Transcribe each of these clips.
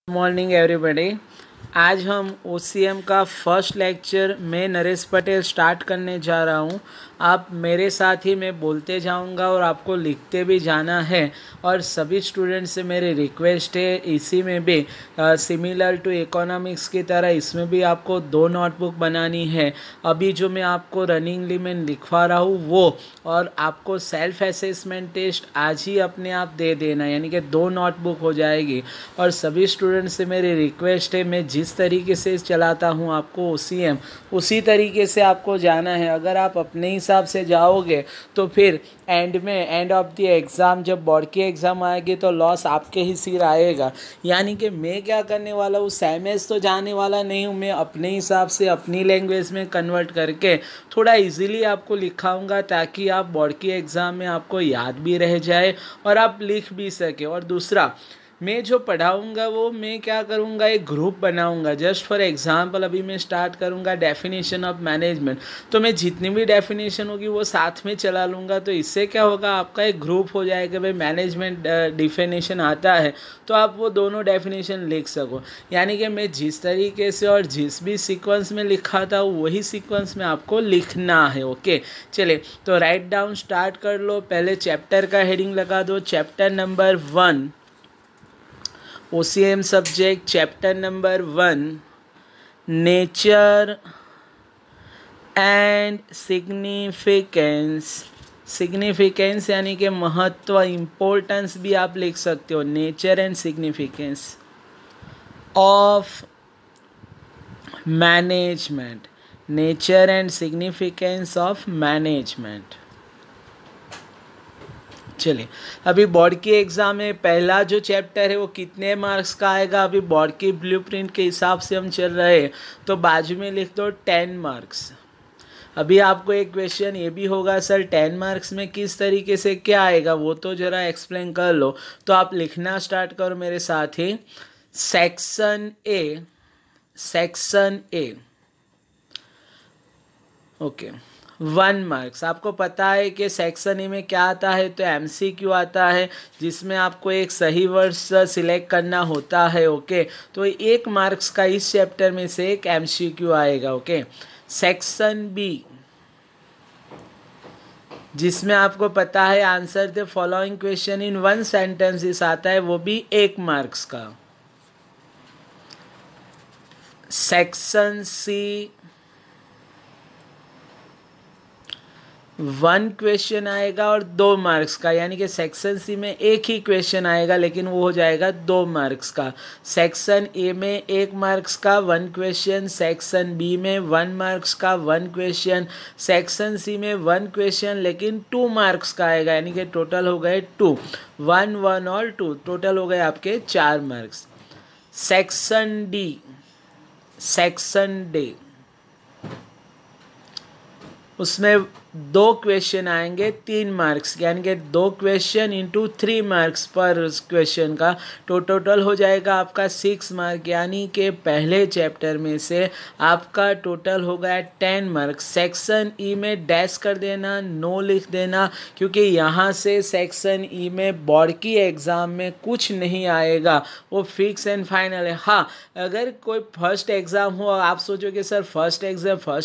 Morning everybody. आज हम OCM का फर्स्ट लेक्चर मैं नरेश पटेल स्टार्ट करने जा रहा हूँ। आप मेरे साथ ही मैं बोलते जाऊँगा और आपको लिखते भी जाना है। और सभी स्टूडेंट से मेरी रिक्वेस्ट है, इसी में भी सिमिलर टू इकोनॉमिक्स की तरह इसमें भी आपको 2 नोटबुक बनानी है। अभी जो मैं आपको रनिंगली में लिखवा रहा हूँ वो, और आपको सेल्फ असेसमेंट टेस्ट आज ही अपने आप दे देना, यानी कि 2 नोटबुक हो जाएगी। और सभी स्टूडेंट से मेरी रिक्वेस्ट है, मैं जिस तरीके से चलाता हूँ आपको ओसीएम उसी तरीके से आपको जाना है। अगर आप अपने हिसाब से जाओगे तो फिर एंड ऑफ द एग्ज़ाम जब बोर्ड की एग्ज़ाम आएगी तो लॉस आपके ही सिर आएगा। यानी कि मैं क्या करने वाला हूँ, सैमेज तो जाने वाला नहीं हूँ, मैं अपने हिसाब से अपनी लैंग्वेज में कन्वर्ट करके थोड़ा इजीली आपको लिखाऊंगा, ताकि आप बोर्ड की एग्ज़ाम में आपको याद भी रह जाए और आप लिख भी सके। और दूसरा, मैं जो पढ़ाऊँगा वो मैं क्या करूँगा, एक ग्रुप बनाऊँगा। जस्ट फॉर एग्जांपल अभी मैं स्टार्ट करूँगा डेफिनेशन ऑफ मैनेजमेंट, तो मैं जितनी भी डेफिनेशन होगी वो साथ में चला लूँगा। तो इससे क्या होगा, आपका एक ग्रुप हो जाएगा। भाई मैनेजमेंट डिफिनेशन आता है तो आप वो दोनों डेफिनेशन लिख सको। यानी कि मैं जिस तरीके से और जिस भी सीक्वेंस में लिखा था वही सीक्वेंस में आपको लिखना है। ओके, चलिए तो राइट डाउन स्टार्ट कर लो। पहले चैप्टर का हेडिंग लगा दो, chapter number 1 OCM subject, chapter number 1 nature and significance. Significance यानी कि महत्व, इम्पोर्टेंस भी आप लिख सकते हो। Nature and significance of management, nature and significance of management. चलिए, अभी बोर्ड की एग्ज़ाम में पहला जो चैप्टर है वो कितने मार्क्स का आएगा, अभी बोर्ड की ब्लूप्रिंट के हिसाब से हम चल रहे हैं, तो बाजू में लिख दो 10 मार्क्स। अभी आपको एक क्वेश्चन ये भी होगा, सर 10 मार्क्स में किस तरीके से क्या आएगा, वो तो ज़रा एक्सप्लेन कर लो। तो आप लिखना स्टार्ट करो मेरे साथ ही। Section A, section A, okay 1 marks. आपको पता है कि सेक्शन ए में क्या आता है, तो एमसीक्यू आता है, जिसमें आपको एक सही वर्ड सिलेक्ट करना होता है। ओके, तो 1 मार्क्स का इस चैप्टर में से एक एमसीक्यू आएगा। ओके, सेक्शन बी, जिसमें आपको पता है answer the following question in 1 sentence इस आता है, वो भी 1 मार्क्स का। सेक्शन सी 1 क्वेश्चन आएगा और 2 मार्क्स का, यानी कि सेक्शन सी में एक ही क्वेश्चन आएगा लेकिन वो हो जाएगा 2 मार्क्स का। सेक्शन ए में 1 मार्क्स का 1 क्वेश्चन, सेक्शन बी में 1 मार्क्स का 1 क्वेश्चन, सेक्शन सी में 1 क्वेश्चन लेकिन 2 मार्क्स का आएगा, यानी कि टोटल हो गए 2, 1 1 और 2, टोटल हो गए आपके 4 marks. Section D, section D, उसमें 2 क्वेश्चन आएंगे 3 मार्क्स, यानी कि 2 क्वेश्चन इंटू 3 मार्क्स पर क्वेश्चन का, तो टोटल हो जाएगा आपका 6 मार्क। यानी कि पहले चैप्टर में से आपका टोटल हो गया 10 मार्क्स। सेक्शन ई में डैश कर देना, नो लिख देना, क्योंकि यहाँ से सेक्शन ई में बोर्ड की एग्ज़ाम में कुछ नहीं आएगा, वो फिक्स एंड फाइनल है। हाँ, अगर कोई फर्स्ट एग्ज़ाम हो, आप सोचोगे सर फर्स्ट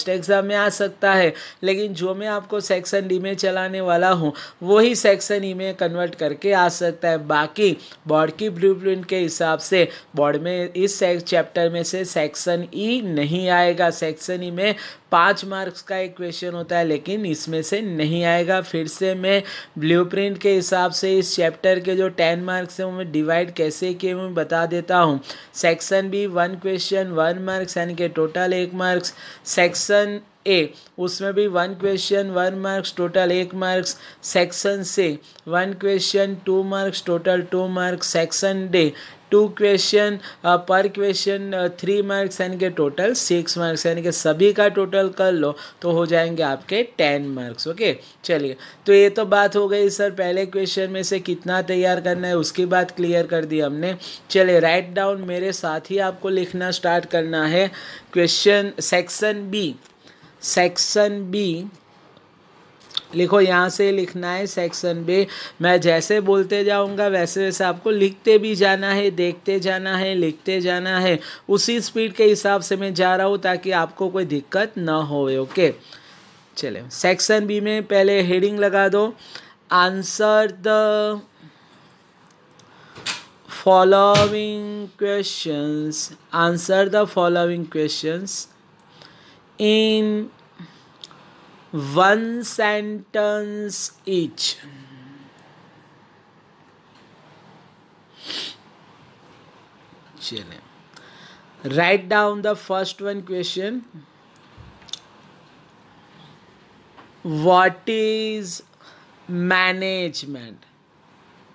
एग्ज़ाम में आ सकता है, लेकिन जो मैं आपको सेक्शन डी में चलाने वाला हूँ वही सेक्शन ई में कन्वर्ट करके आ सकता है। बाकी बोर्ड की ब्लूप्रिंट के हिसाब से बोर्ड में इस चैप्टर में से सेक्शन ई नहीं आएगा। सेक्शन ई में 5 मार्क्स का एक क्वेश्चन होता है, लेकिन इसमें से नहीं आएगा। फिर से मैं ब्लूप्रिंट के हिसाब से इस चैप्टर के जो 10 मार्क्स हैं वो मैं डिवाइड कैसे किए मैं बता देता हूँ। सेक्शन बी 1 क्वेश्चन 1 मार्क्स, यानी कि टोटल 1 मार्क्स। सेक्शन ए, उसमें भी 1 question 1 marks, total 1 marks. Section से 1 question 2 marks, total 2 marks. Section D 2 question पर क्वेश्चन 3 मार्क्स, यानी कि टोटल 6 मार्क्स, यानी कि सभी का टोटल कर लो तो हो जाएंगे आपके 10 मार्क्स। ओके, चलिए, तो ये तो बात हो गई सर पहले क्वेश्चन में से कितना तैयार करना है, उसकी बात क्लियर कर दी हमने। चलिए राइट डाउन, मेरे साथ ही आपको लिखना स्टार्ट करना है। Question section B, section B लिखो, यहाँ से लिखना है सेक्शन बी। मैं जैसे बोलते जाऊँगा वैसे वैसे आपको लिखते भी जाना है, देखते जाना है, लिखते जाना है। उसी स्पीड के हिसाब से मैं जा रहा हूँ ताकि आपको कोई दिक्कत ना हो। ओके, चले सेक्शन बी में पहले हेडिंग लगा दो, answer the following questions, answer the following questions in one sentence each. चलें, write down the first one question. What is management?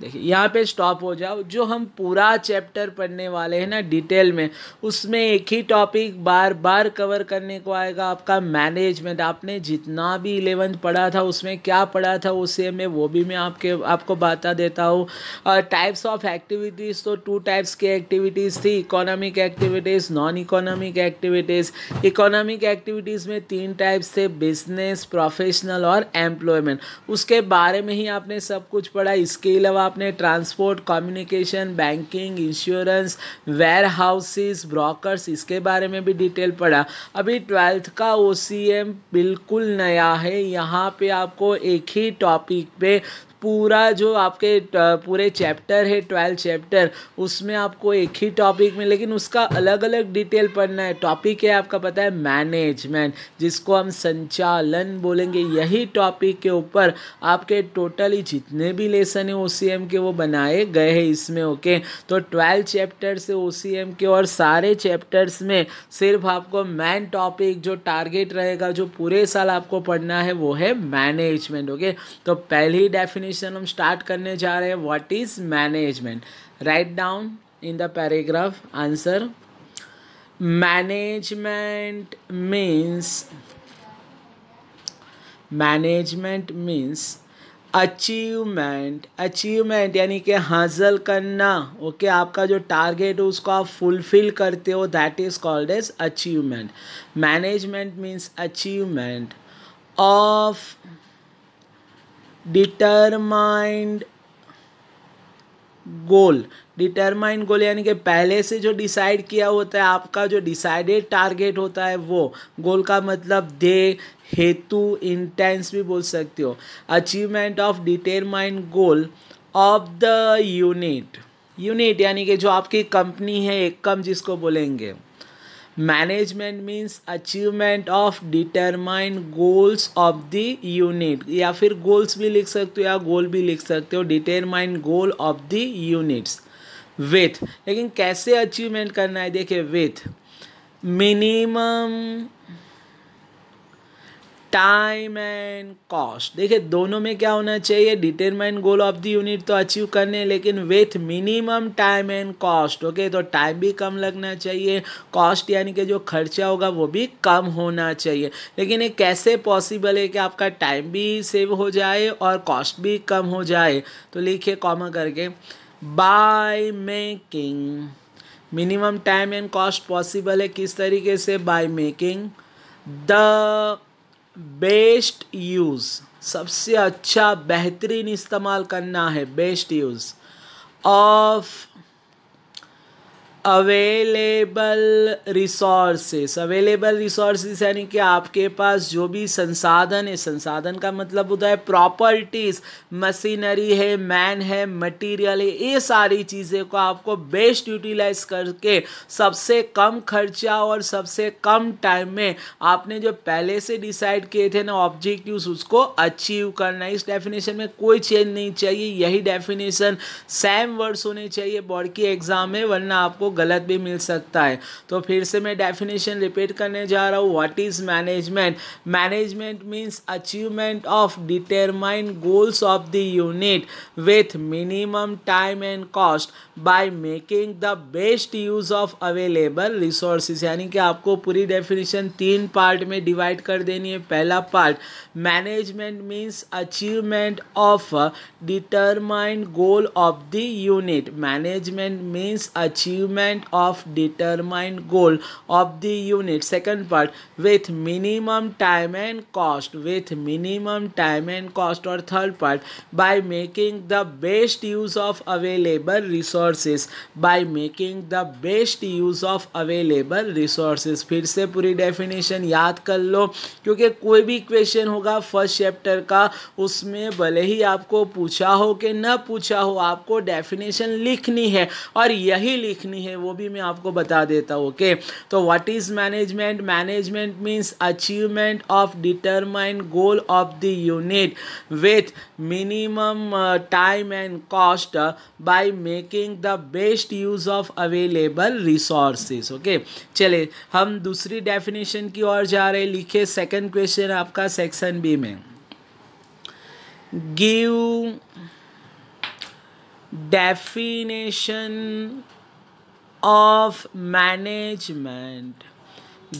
देखिए यहाँ पे स्टॉप हो जाओ। जो हम पूरा चैप्टर पढ़ने वाले हैं ना डिटेल में, उसमें एक ही टॉपिक बार बार कवर करने को आएगा, आपका मैनेजमेंट। आपने जितना भी 11th पढ़ा था उसमें क्या पढ़ा था उसे में वो भी मैं आपको बता देता हूँ। टाइप्स ऑफ एक्टिविटीज़, तो 2 टाइप्स की एक्टिविटीज़ थी, economic activities, non economic activities. Economic activities में 3 टाइप्स थे, बिजनेस, प्रोफेशनल और एम्प्लॉयमेंट। उसके बारे में ही आपने सब कुछ पढ़ा। इसके अलावा आपने transport, communication, banking, insurance, warehouses, brokers, इसके बारे में भी डिटेल पढ़ा। अभी 12th का OCM बिल्कुल नया है। यहाँ पे आपको एक ही टॉपिक पे पूरा जो आपके पूरे चैप्टर है 12 चैप्टर, उसमें आपको एक ही टॉपिक में, लेकिन उसका अलग अलग डिटेल पढ़ना है। टॉपिक है आपका पता है मैनेजमेंट, जिसको हम संचालन बोलेंगे। यही टॉपिक के ऊपर आपके टोटली जितने भी लेसन है OCM के वो बनाए गए हैं इसमें। ओके, तो 12 चैप्टर से OCM के, और सारे चैप्टर्स में सिर्फ आपको मेन टॉपिक जो टारगेट रहेगा, जो पूरे साल आपको पढ़ना है, वो है मैनेजमेंट। ओके, तो पहली डेफिनेशन हम स्टार्ट करने जा रहे हैं, what is management. Write down in the paragraph answer. Management means achievement यानी कि हासिल करना। ओके, आपका जो टारगेट है उसको आप फुलफिल करते हो, that is called as achievement. Management means achievement of determined goal यानी कि पहले से जो डिसाइड किया होता है, आपका जो डिसाइडेड टारगेट होता है वो। गोल का मतलब ध्येय, हेतु, इंटेंस भी बोल सकते हो। Achievement of determined goal of the unit यानी कि जो आपकी कंपनी है, एकम जिसको बोलेंगे। Management means achievement of determined goals of the unit, या फिर गोल्स भी लिख सकते हो या गोल भी लिख सकते हो। Determined goal of the units with, लेकिन कैसे अचीवमेंट करना है, देखिए, with minimum time and cost. देखिए दोनों में क्या होना चाहिए, determine goal of the unit तो अचीव करने, लेकिन with minimum time and cost. Okay, तो टाइम भी कम लगना चाहिए, कॉस्ट यानी कि जो खर्चा होगा वो भी कम होना चाहिए। लेकिन ये कैसे पॉसिबल है कि आपका टाइम भी सेव हो जाए और कॉस्ट भी कम हो जाए, तो लिखिए कॉमा करके, by making minimum time and cost possible है किस तरीके से, bye making the best use, सबसे अच्छा बेहतरीन इस्तेमाल करना है, best use of available resources यानी कि आपके पास जो भी संसाधन है, संसाधन का मतलब होता है प्रॉपर्टीज, मशीनरी है, मैन है, मटेरियल है, ये सारी चीज़ें को आपको बेस्ट यूटिलाइज करके सबसे कम खर्चा और सबसे कम टाइम में आपने जो पहले से डिसाइड किए थे ना ऑब्जेक्टिव्स, उसको अचीव करना है। इस डेफिनेशन में कोई चेंज नहीं चाहिए, यही डेफिनेशन सेम वर्ड्स होने चाहिए बोर्ड की एग्जाम में, वरना आपको गलत भी मिल सकता है। तो फिर से मैं डेफिनेशन रिपीट करने जा रहा हूँ, what is management means achievement of determined goals of the unit with minimum time and cost by making the best use of available resources. यानी कि आपको पूरी डेफिनेशन 3 पार्ट में डिवाइड कर देनी है। पहला part, management means achievement of determined goal of the unit. Management means achievement of determined goal of the unit. Second part, with minimum time and cost, with minimum time and cost. और third part, by making the best use of available resources, by making the best use of available resources. फिर से पूरी definition याद कर लो, क्योंकि कोई भी question होगा फर्स्ट चैप्टर का, उसमें भले ही आपको पूछा हो कि न पूछा हो, आपको डेफिनेशन लिखनी है और यही लिखनी है, वो भी मैं आपको बता देता हूँ। ओके, तो what is management? Management means achievement of determined goal of the unit with minimum time and cost by making the best use of available resources. Okay, चले हम दूसरी डेफिनेशन की ओर जा रहे हैं। लिखे सेकंड क्वेश्चन आपका सेक्शन बी में, give definition of management,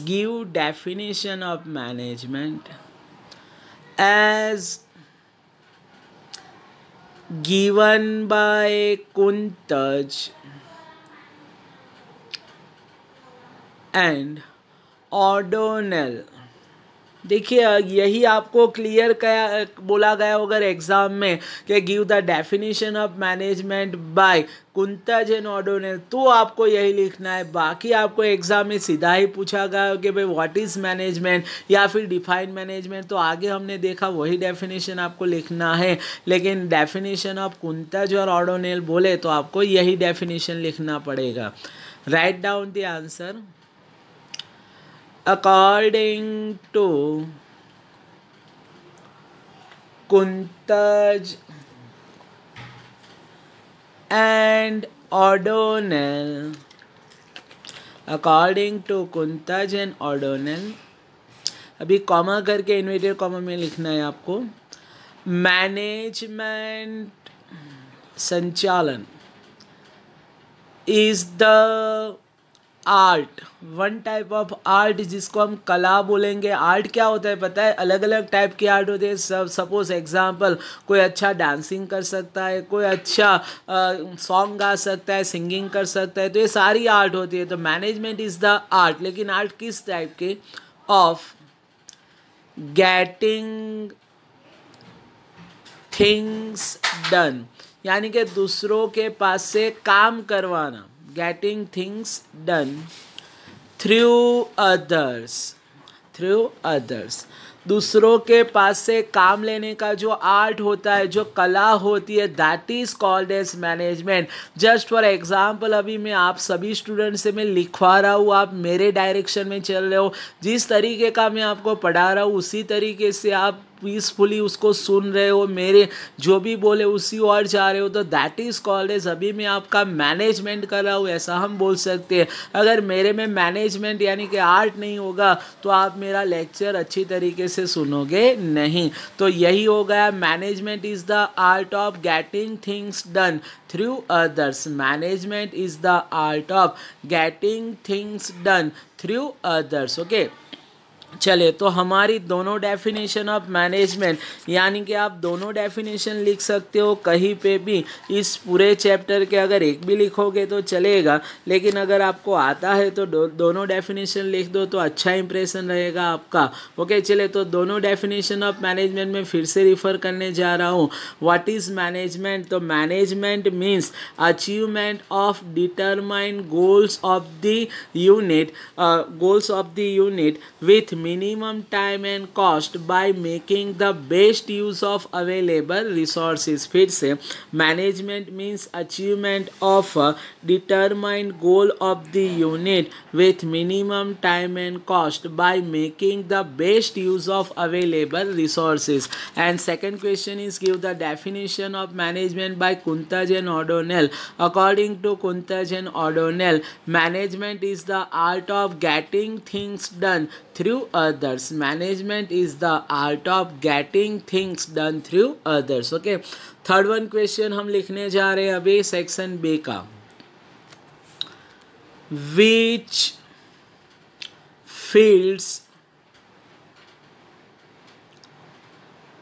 give definition of management as given by Kuntaj and O'Donnell। देखिए यही आपको क्लियर बोला गया होगा एग्जाम में कि give the definition of management by Koontz and O'Donnell, तो आपको यही लिखना है। बाकी आपको एग्जाम में सीधा ही पूछा गया कि भाई व्हाट इज मैनेजमेंट या फिर डिफाइन मैनेजमेंट, तो आगे हमने देखा वही डेफिनेशन आपको लिखना है। लेकिन डेफिनेशन ऑफ कुंतज और ओडोनेल बोले तो आपको यही डेफिनेशन लिखना पड़ेगा। Write down the answer. According to Kuntaj and O'Donnell, according to Kuntaj and O'Donnell, अभी कॉमा करके इन्वर्टेड कॉमा में लिखना है आपको। मैनेजमेंट संचालन is the art, one type of art जिसको हम कला बोलेंगे। आर्ट क्या होता है पता है? अलग अलग टाइप की आर्ट होती है। सपोज एग्जांपल, कोई अच्छा डांसिंग कर सकता है, कोई अच्छा सॉन्ग गा सकता है, सिंगिंग कर सकता है, तो ये सारी आर्ट होती है। तो मैनेजमेंट इज द आर्ट, लेकिन आर्ट किस टाइप के? ऑफ गेटिंग थिंग्स डन, यानी कि दूसरों के पास से काम करवाना। getting things done through others, through others, दूसरों के पास से काम लेने का जो आर्ट होता है, जो कला होती है, that is called as management. Just for example, अभी मैं आप सभी स्टूडेंट से मैं लिखवा रहा हूँ, आप मेरे डायरेक्शन में चल रहे हो, जिस तरीके का मैं आपको पढ़ा रहा हूँ उसी तरीके से आप पीसफुली उसको सुन रहे हो, मेरे जो भी बोले उसी ओर जा रहे हो, तो दैट इज कॉल्ड एज, अभी मैं आपका मैनेजमेंट कर रहा हूँ, ऐसा हम बोल सकते हैं। अगर मेरे में मैनेजमेंट यानी कि आर्ट नहीं होगा तो आप मेरा लेक्चर अच्छी तरीके से सुनोगे नहीं। तो यही हो गया, management is the art of getting things done through others. Management is the art of getting things done through others. Okay, चले तो हमारी दोनों डेफिनेशन ऑफ मैनेजमेंट, यानी कि आप दोनों डेफिनेशन लिख सकते हो कहीं पे भी। इस पूरे चैप्टर के अगर एक भी लिखोगे तो चलेगा, लेकिन अगर आपको आता है तो दोनों डेफिनेशन लिख दो तो अच्छा इंप्रेशन रहेगा आपका। ओके, चले तो दोनों डेफिनेशन ऑफ मैनेजमेंट में फिर से रिफ़र करने जा रहा हूँ। What is management? तो management means achievement of determined goals of the unit, goals of the unit with minimum time and cost by making the best use of available resources। फिर से, management means achievement of a determined goal of the unit with minimum time and cost by making the best use of available resources। And second question is, give the definition of management by Kuntaj and O'Donnell। According to Kuntaj and O'Donnell, management is the art of getting things done through others। Management is the art of getting things done through others। Okay, third one question हम लिखने जा रहे हैं अभी section B का। which fields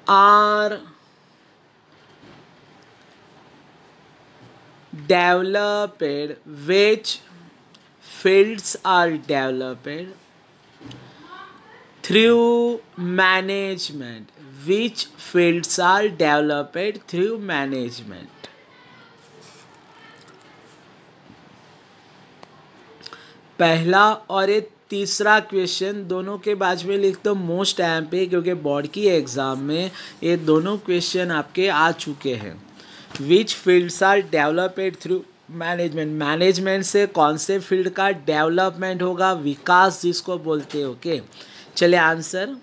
are developed, which fields are developed through management, which fields are developed through management. पहला और ये तीसरा क्वेश्चन दोनों के बाजू में लिख दो मोस्ट टाइम पे, क्योंकि बोर्ड की एग्ज़ाम में ये दोनों क्वेश्चन आपके आ चुके हैं. Which fields are developed through management, management से कौन से फील्ड का डेवलपमेंट होगा, विकास जिसको बोलते हैं. ओके चलिए आंसर.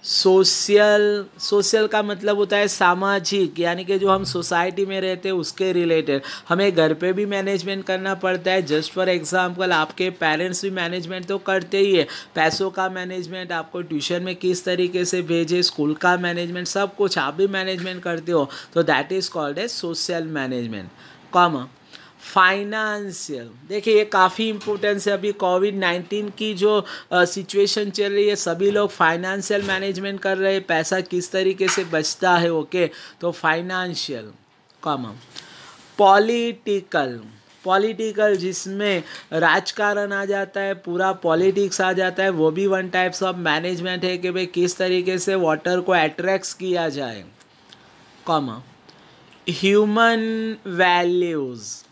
सोशल, सोशल का मतलब होता है सामाजिक, यानी कि जो हम सोसाइटी में रहते हैं उसके रिलेटेड. हमें घर पे भी मैनेजमेंट करना पड़ता है. जस्ट फॉर एग्जांपल आपके पेरेंट्स भी मैनेजमेंट तो करते ही है. पैसों का मैनेजमेंट, आपको ट्यूशन में किस तरीके से भेजे, स्कूल का मैनेजमेंट, सब कुछ आप भी मैनेजमेंट करते हो, तो that is called as social management. Comma financial, देखिए ये काफ़ी इम्पोर्टेंस है. अभी कोविड-19 की जो सिचुएशन चल रही है, सभी लोग फाइनेंशियल मैनेजमेंट कर रहे हैं, पैसा किस तरीके से बचता है. ओके तो फाइनेंशियल. कॉमा पॉलिटिकल, पॉलिटिकल जिसमें राजकारण आ जाता है, पूरा पॉलिटिक्स आ जाता है, वो भी वन टाइप्स ऑफ मैनेजमेंट है कि भाई किस तरीके से वाटर को अट्रैक्ट किया जाए. Comma human values,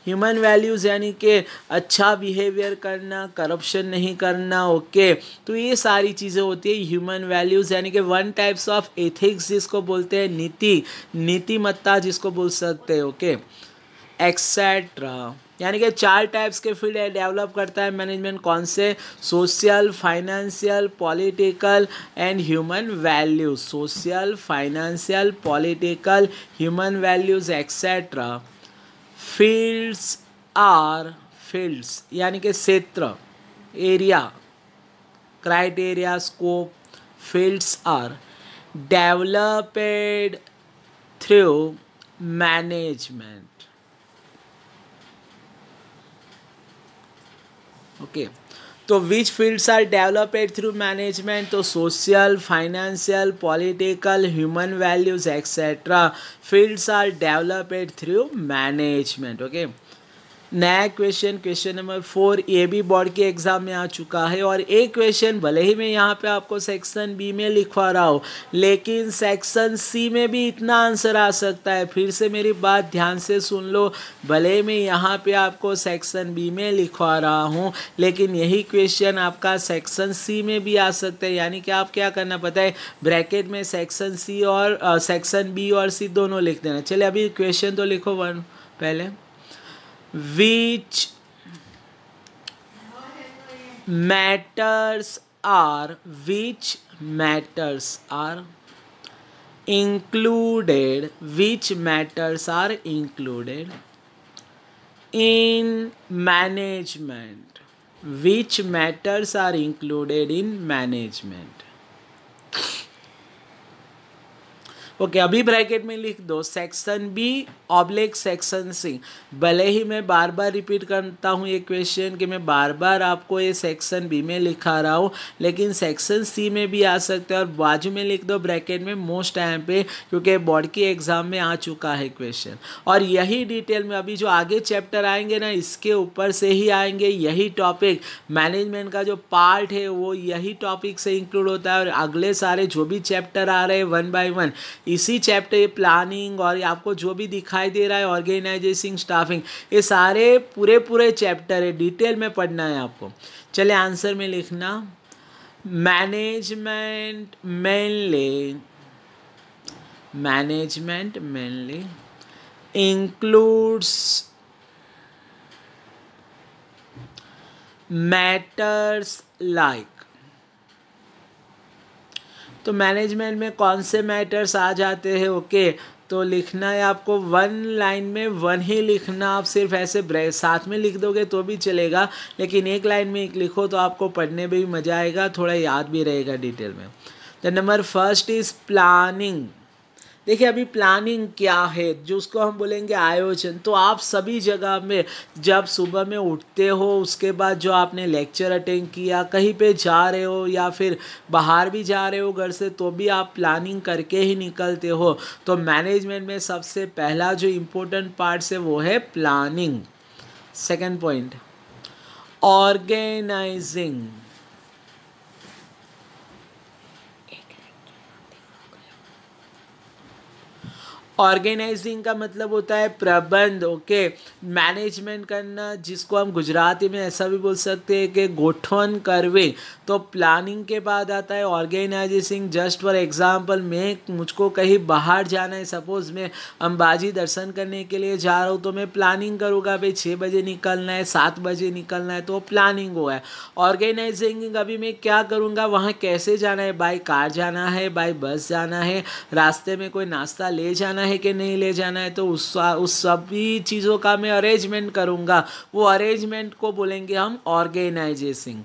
human values यानी कि अच्छा बिहेवियर करना, करप्शन नहीं करना. ओके तो ये सारी चीज़ें होती है ह्यूमन वैल्यूज़, यानी कि वन टाइप्स ऑफ एथिक्स जिसको बोलते हैं, नीति, नीतिमत्ता जिसको बोल सकते हैं. ओके एक्सेट्रा, यानी कि 4 टाइप्स के फील्ड डेवलप करता है मैनेजमेंट. कौन से? Social, financial, political and human values. Social, financial, political, human values etcetera. Fields are, fields यानी कि क्षेत्र, area, criteria, scope. Fields are developed through management. Okay तो which fields are developed through management, तो social, financial, political, human values etcetera fields are developed through management. Okay नया question, question number 4, ये भी board के exam में आ चुका है. और एक क्वेश्चन भले ही मैं यहाँ पे आपको सेक्शन बी में लिखवा रहा हूँ, लेकिन सेक्शन सी में भी इतना आंसर आ सकता है. फिर से मेरी बात ध्यान से सुन लो, भले मैं यहाँ पे आपको सेक्शन बी में लिखवा रहा हूँ, लेकिन यही क्वेश्चन आपका सेक्शन सी में भी आ सकता है. यानी कि आप क्या करना पता है, ब्रैकेट में सेक्शन सी और सेक्शन बी और सी दोनों लिख देना. चलिए अभी क्वेश्चन तो लिखो वन पहले. Which matters are included, which matters are included in management, which matters are included in management. Okay अभी ब्रैकेट में लिख दो section B oblique section C. भले ही मैं बार बार रिपीट करता हूँ ये क्वेश्चन कि मैं बार बार आपको ये सेक्शन बी में लिखा रहा हूँ, लेकिन सेक्शन सी में भी आ सकते हैं. और बाजू में लिख दो ब्रैकेट में मोस्ट टाइम पे, क्योंकि बोर्ड की एग्जाम में आ चुका है क्वेश्चन. और यही डिटेल में अभी जो आगे चैप्टर आएंगे ना, इसके ऊपर से ही आएंगे. यही टॉपिक मैनेजमेंट का जो पार्ट है वो यही टॉपिक से इंक्लूड होता है. और अगले सारे जो भी चैप्टर आ रहे हैं 1 बाय 1, इसी चैप्टर प्लानिंग और आपको जो भी दिखाई दे रहा है ऑर्गेनाइजेशन, स्टाफिंग, ये सारे पूरे चैप्टर है, डिटेल में पढ़ना है आपको. चलिए आंसर में लिखना. Management mainly includes matters like. तो मैनेजमेंट में कौन से मैटर्स आ जाते हैं. ओके तो लिखना है आपको 1 लाइन में 1 ही लिखना. आप सिर्फ ऐसे साथ में लिख दोगे तो भी चलेगा, लेकिन एक लाइन में एक लिखो तो आपको पढ़ने में भी मज़ा आएगा, थोड़ा याद भी रहेगा डिटेल में. The number first is planning. देखिए अभी प्लानिंग क्या है, जो उसको हम बोलेंगे आयोजन। तो आप सभी जगह में जब सुबह में उठते हो, उसके बाद जो आपने लेक्चर अटेंड किया, कहीं पे जा रहे हो या फिर बाहर भी जा रहे हो घर से, तो भी आप प्लानिंग करके ही निकलते हो। तो मैनेजमेंट में सबसे पहला जो इम्पोर्टेंट पार्ट है वो है planning. Second point, organising. Organising का मतलब होता है प्रबंध, ओके। मैनेजमेंट करना, जिसको हम गुजराती में ऐसा भी बोल सकते हैं कि गोठन करवे। तो प्लानिंग के बाद आता है ऑर्गेनाइजिंग। जस्ट फॉर एग्जांपल, मुझको कहीं बाहर जाना है, सपोज मैं अंबाजी दर्शन करने के लिए जा रहा हूँ, तो मैं प्लानिंग करूँगा भाई 6 बजे निकलना है, 7 बजे निकलना है, तो प्लानिंग हुआ है। ऑर्गेनाइजिंग अभी मैं क्या करूँगा, वहाँ कैसे जाना है, बाय कार जाना है, बाय बस जाना है, रास्ते में कोई नाश्ता ले जाना है कि नहीं ले जाना है, तो उस सभी चीज़ों का मैं अरेंजमेंट करूँगा। वो अरेंजमेंट को बोलेंगे हम organisation.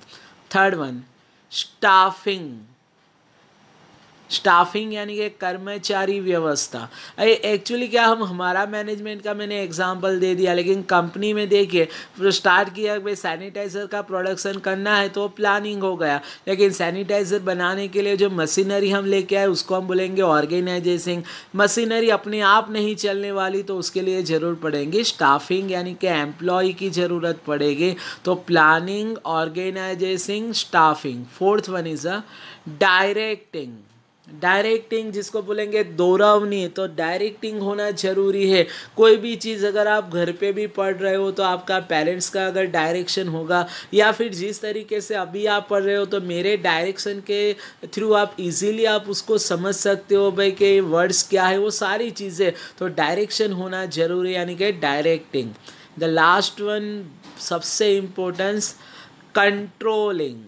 Third one, staffing. Staffing यानी कि कर्मचारी व्यवस्था। एक्चुअली क्या, हम हमारा मैनेजमेंट का मैंने एग्जांपल दे दिया, लेकिन कंपनी में देखिए स्टार्ट किया भाई सैनिटाइज़र का प्रोडक्शन करना है, तो प्लानिंग हो गया। लेकिन सैनिटाइज़र बनाने के लिए जो मशीनरी हम लेके आए, उसको हम बोलेंगे ऑर्गेनाइजेशन। मशीनरी अपने आप नहीं चलने वाली, तो उसके लिए ज़रूर पड़ेंगी स्टाफिंग यानी कि एम्प्लॉय की ज़रूरत पड़ेगी। तो planning, organisation, staffing. Fourth one is a directing. Directing जिसको बोलेंगे दोहरावनी। तो डायरेक्टिंग होना जरूरी है। कोई भी चीज़ अगर आप घर पे भी पढ़ रहे हो, तो आपका पेरेंट्स का अगर डायरेक्शन होगा, या फिर जिस तरीके से अभी आप पढ़ रहे हो, तो मेरे डायरेक्शन के थ्रू आप इजीली आप उसको समझ सकते हो भाई कि वर्ड्स क्या है, वो सारी चीज़ें। तो डायरेक्शन होना जरूरी यानी कि डायरेक्टिंग। द लास्ट वन, सबसे इम्पोर्टेंस, कंट्रोलिंग।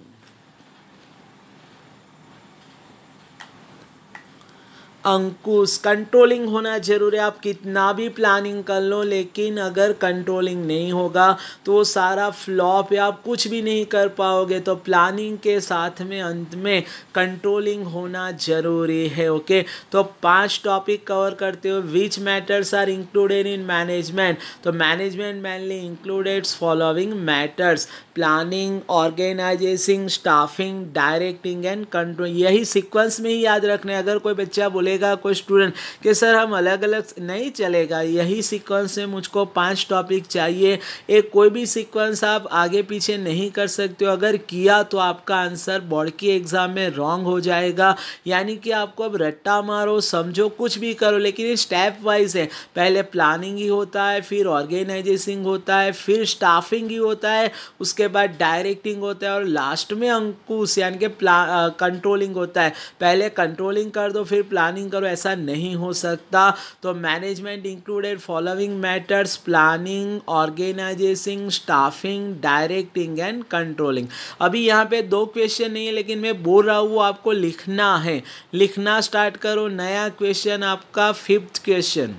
अंकुश, कंट्रोलिंग होना जरूरी है। आप कितना भी प्लानिंग कर लो, लेकिन अगर कंट्रोलिंग नहीं होगा तो वो सारा फ्लॉप है, आप कुछ भी नहीं कर पाओगे। तो प्लानिंग के साथ में अंत में कंट्रोलिंग होना जरूरी है, ओके। तो 5 टॉपिक कवर करते हो। Which matters are included in management. तो management mainly includeds following matters: planning, organisation, staffing, directing and control. यही सीक्वेंस में ही याद रखना है। अगर कोई बच्चा बोलेगा, कोई स्टूडेंट, कि सर हम अलग अलग, नहीं चलेगा। यही सीक्वेंस में मुझको 5 टॉपिक चाहिए। एक कोई भी सीक्वेंस आप आगे पीछे नहीं कर सकते हो। अगर किया तो आपका आंसर बोर्ड की एग्जाम में रॉन्ग हो जाएगा। यानी कि आपको अब रट्टा मारो, समझो, कुछ भी करो, लेकिन ये स्टेप वाइज है। पहले प्लानिंग ही होता है, फिर ऑर्गेनाइजेशन होता है, फिर स्टाफिंग ही होता है, उसके बाद डायरेक्टिंग होता है, और लास्ट में अंकुश यानी कि कंट्रोलिंग होता है। पहले कंट्रोलिंग कर दो फिर प्लानिंग करो, ऐसा नहीं हो सकता। तो management included following matters: planning, organisation, staffing, directing and controlling. अभी यहाँ पे 2 क्वेश्चन नहीं है, लेकिन मैं बोल रहा हूँ वो आपको लिखना है। लिखना स्टार्ट करो। नया क्वेश्चन आपका 5th क्वेश्चन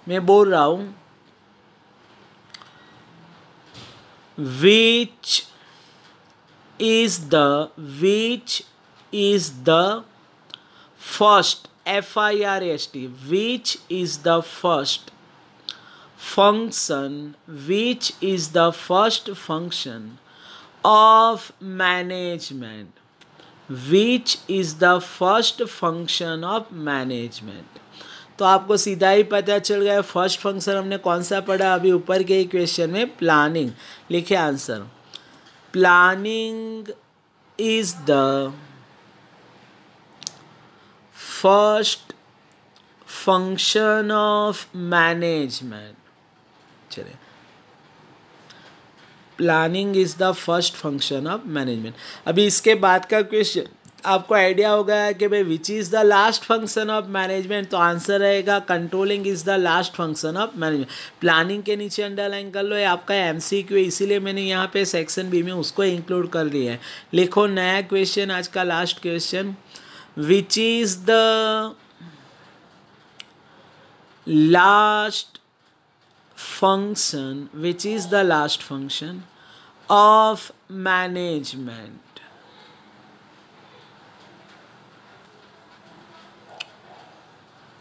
मैं बोल रहा हूँ। which is the first, FIRST, which is the first function, which is the first function of management, which is the first function of management। तो आपको सीधा ही पता चल गया फर्स्ट फंक्शन हमने कौन सा पढ़ा अभी ऊपर के ही क्वेश्चन में, प्लानिंग। लिखे answer: planning is the first function of management. चलिए, planning is the first function of management. अभी इसके बाद का क्वेश्चन आपको आइडिया होगा कि भाई विच is the last function of management. तो आंसर रहेगा controlling is the last function of management. Planning के नीचे अंडरलाइन कर लो, ये आपका MCQ, इसीलिए मैंने यहाँ पे सेक्शन बी में उसको इंक्लूड कर दिया है। लिखो नया क्वेश्चन, आज का last question: which is the last function, which is the last function of management.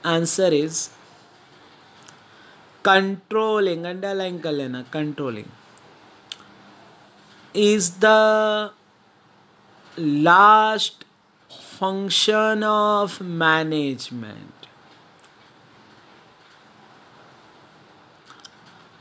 Answer is controlling, underline कर लेना, controlling is the last function of management.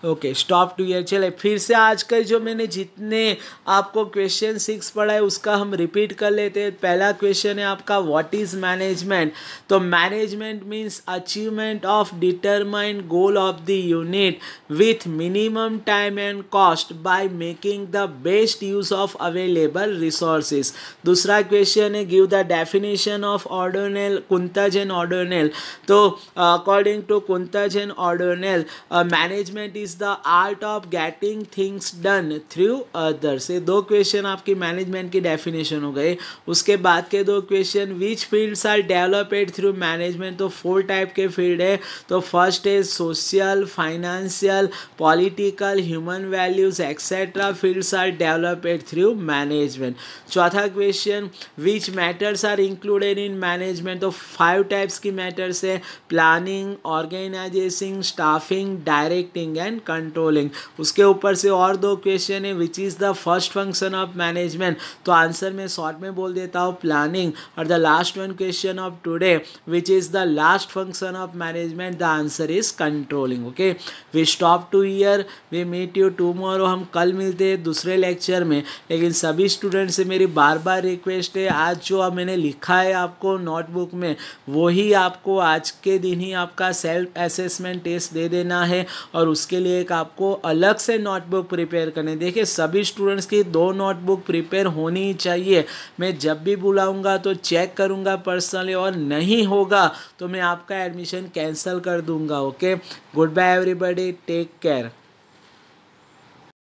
Okay, stop two year. चले फिर से आज का जो मैंने जितने आपको क्वेश्चन 6 पढ़ा है उसका हम रिपीट कर लेते हैं। पहला क्वेश्चन है आपका व्हाट इज मैनेजमेंट। तो management means achievement of determined goal of the unit with minimum time and cost by making the best use of available resources. दूसरा क्वेश्चन है give the definition of O'Donnell, Koontz and O'Donnell. तो according to Koontz and O'Donnell management is the art of getting things done through others. ये दो question आपकी management की definition हो गए। उसके बाद के दो question which fields are developed through management. तो 4 टाइप के फील्ड है। तो फर्स्ट है social, financial, political, human values etcetera fields are developed through management. चौथा question which matters are included in management. तो 5 टाइप्स की मैटर्स है planning, organisation, staffing, directing and controlling. उसके ऊपर से और दो क्वेश्चन है which is the first function of management. तो आंसर मैं शॉर्ट में बोल देता हूँ प्लानिंग। और the last one question of today which is the last function of management, the answer is controlling. Okay, we stop to here, we meet you tomorrow. हम कल मिलते हैं दूसरे लेक्चर में। लेकिन सभी स्टूडेंट से मेरी बार बार रिक्वेस्ट है आज जो अब मैंने लिखा है आपको नोटबुक में वही आपको आज के दिन ही आपका सेल्फ असेसमेंट टेस्ट दे देना है। और उसके लिए एक आपको अलग से नोटबुक प्रिपेयर करने। देखिए सभी स्टूडेंट्स की 2 नोटबुक प्रिपेयर होनी ही चाहिए। मैं जब भी बुलाऊंगा तो चेक करूंगा पर्सनली, और नहीं होगा तो मैं आपका एडमिशन कैंसिल कर दूंगा। Okay, good bye everybody, take care.